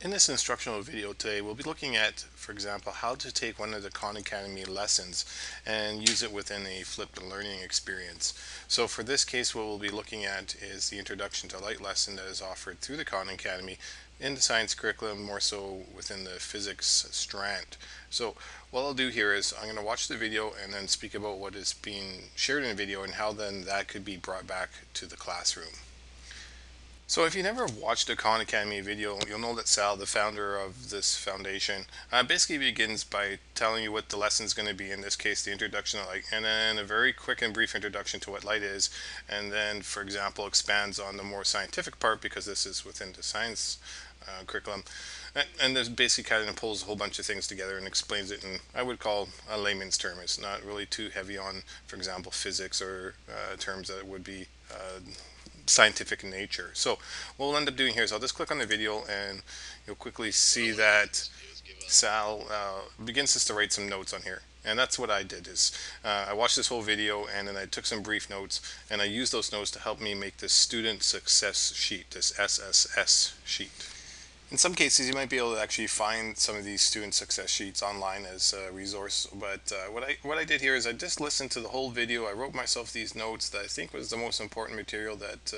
In this instructional video today, we'll be looking at, for example, how to take one of the Khan Academy lessons and use it within a flipped learning experience. So for this case, what we'll be looking at is the Introduction to Light lesson that is offered through the Khan Academy in the science curriculum, more so within the physics strand. So what I'll do here is I'm going to watch the video and then speak about what is being shared in the video and how then that could be brought back to the classroom. So if you never watched a Khan Academy video, you'll know that Sal, the founder of this foundation, basically begins by telling you what the lesson is going to be, in this case the introduction to light, and then a very quick and brief introduction to what light is, and then, for example, expands on the more scientific part because this is within the science curriculum. And this basically kind of pulls a whole bunch of things together and explains it in, I would call, a layman's term. It's not really too heavy on, for example, physics or terms that would be scientific in nature. So what we'll end up doing here is I'll just click on the video and you'll quickly see that Sal begins just to write some notes on here. And that's what I did is I watched this whole video and then I took some brief notes and I used those notes to help me make this student success sheet, this SSS sheet. In some cases, you might be able to actually find some of these student success sheets online as a resource. But what I did here is I just listened to the whole video. I wrote myself these notes that I think was the most important material that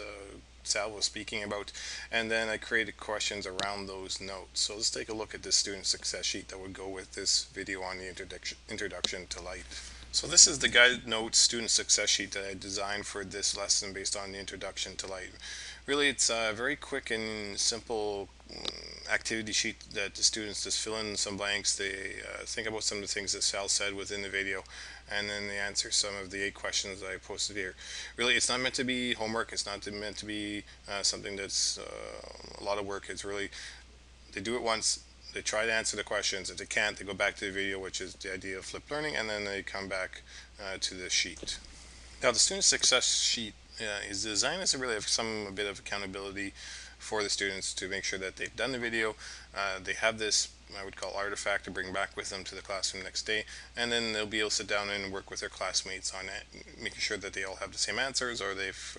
Sal was speaking about, and then I created questions around those notes. So let's take a look at this student success sheet that would go with this video on the introduction to light. So this is the guided notes student success sheet that I designed for this lesson based on the introduction to light. Really, it's a very quick and simple activity sheet that the students just fill in some blanks. They think about some of the things that Sal said within the video, and then they answer some of the 8 questions that I posted here. Really, it's not meant to be homework. It's not meant to be something that's a lot of work. It's really, they do it once, they try to answer the questions. If they can't, they go back to the video, which is the idea of flipped learning, and then they come back to the sheet. Now, the student success sheet is designed as to really have a bit of accountability for the students to make sure that they've done the video. They have this, I would call, artifact to bring back with them to the classroom next day, and then they'll be able to sit down and work with their classmates on it, making sure that they all have the same answers or they've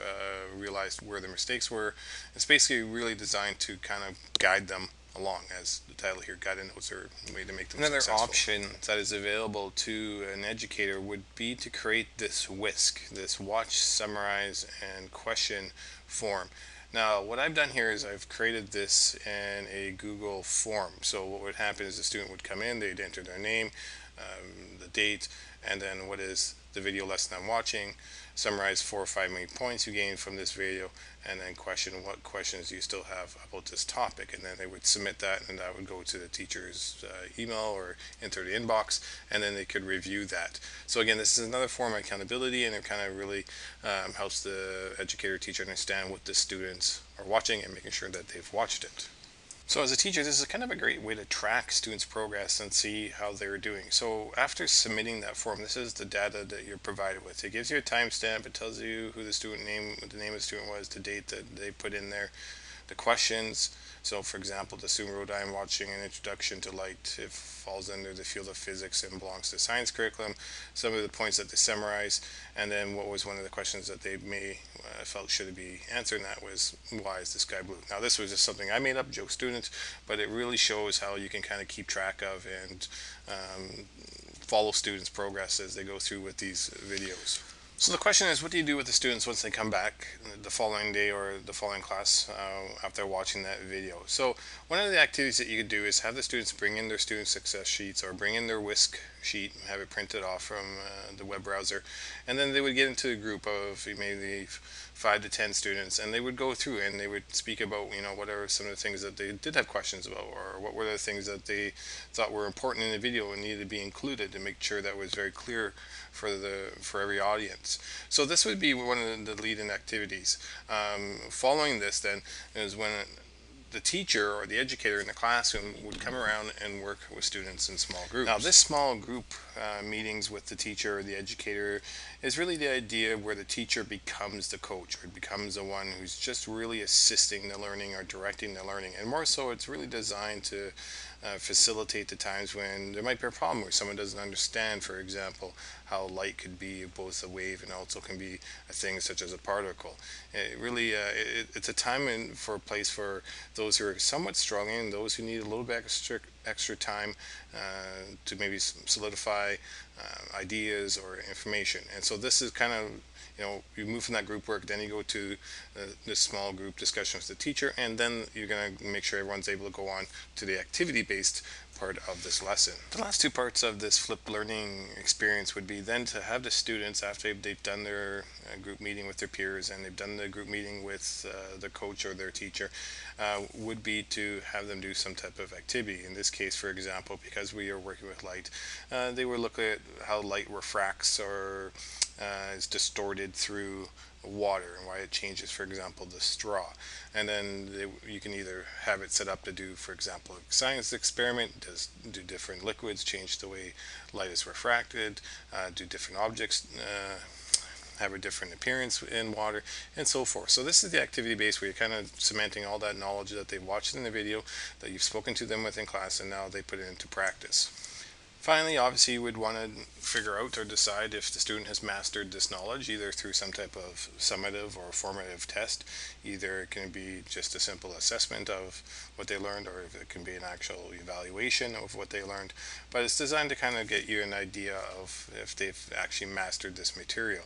realized where their mistakes were. It's basically really designed to kind of guide them along, as the title here, guided notes are a way to make them successful. Another option that is available to an educator would be to create this WISC, this watch, summarize, and question form. Now, what I've done here is I've created this in a Google form. So what would happen is the student would come in, they'd enter their name, the date, and then what is the video lesson I'm watching, summarize 4 or 5 main points you gained from this video, and then question what questions you still have about this topic, and then they would submit that, and that would go to the teacher's email or enter the inbox, and then they could review that. So again, this is another form of accountability, and it kind of really helps the educator teacher understand what the students are watching and making sure that they've watched it. So as a teacher, this is kind of a great way to track students' progress and see how they're doing. So after submitting that form, this is the data that you're provided with. It gives you a timestamp. It tells you who the student name, what the name of the student was, the date that they put in there, the questions. So for example, the student wrote, I'm watching an introduction to light. It falls under the field of physics and belongs to science curriculum. Some of the points that they summarized, and then what was one of the questions that they felt should be answered, and that was, why is the sky blue? Now this was just something I made up, joke students, but it really shows how you can kind of keep track of and follow students' progress as they go through with these videos. So the question is, what do you do with the students once they come back the following day or the following class after watching that video? So one of the activities that you could do is have the students bring in their student success sheets or bring in their WISC sheet, have it printed off from the web browser, and then they would get into a group of maybe 5 to 10 students, and they would go through and they would speak about, what are some of the things that they did have questions about, or what were the things that they thought were important in the video and needed to be included to make sure that was very clear for every audience. So this would be one of the lead-in activities. Following this then is when the teacher or the educator in the classroom would come around and work with students in small groups. Now this small group meetings with the teacher or the educator is really the idea where the teacher becomes the coach or becomes the one who's just really assisting the learning or directing the learning, and more so it's really designed to facilitate the times when there might be a problem where someone doesn't understand, for example, how light could be both a wave and also can be a thing such as a particle. It really, it's a time and for a place for those who are somewhat struggling, those who need a little bit extra time to maybe solidify ideas or information. And so this is kind of, you move from that group work, then you go to this small group discussion with the teacher, and then you're going to make sure everyone's able to go on to the activity-based part of this lesson. The last two parts of this flipped learning experience would be then to have the students, after they've done their group meeting with their peers and they've done the group meeting with the coach or their teacher, would be to have them do some type of activity. In this case, for example, because we are working with light, they were looking at how light refracts or is distorted through water and why it changes, for example, the straw. And then you can either have it set up to do, for example, a science experiment, do different liquids change the way light is refracted, do different objects have a different appearance in water, and so forth. So this is the activity base where you're kind of cementing all that knowledge that they've watched in the video, that you've spoken to them with in class, and now they put it into practice. Finally, obviously, you would want to figure out or decide if the student has mastered this knowledge, either through some type of summative or formative test. Either it can be just a simple assessment of what they learned, or if it can be an actual evaluation of what they learned. But it's designed to kind of get you an idea of if they've actually mastered this material.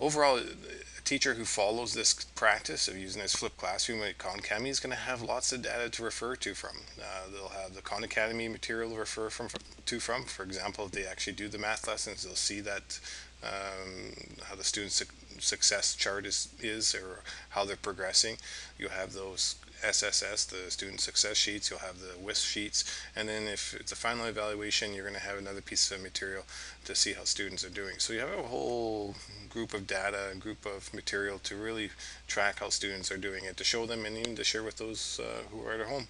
Overall, a teacher who follows this practice of using this flipped classroom at Khan Academy is going to have lots of data to refer to from. They'll have the Khan Academy material to refer to from. For example, if they actually do the math lessons, they'll see that how the student success chart is or how they're progressing. You'll have those SSS, the student success sheets, you'll have the WISP sheets, and then if it's a final evaluation, you're going to have another piece of material to see how students are doing. So you have a whole group of data, a group of material to really track how students are doing and to show them and even to share with those who are at home.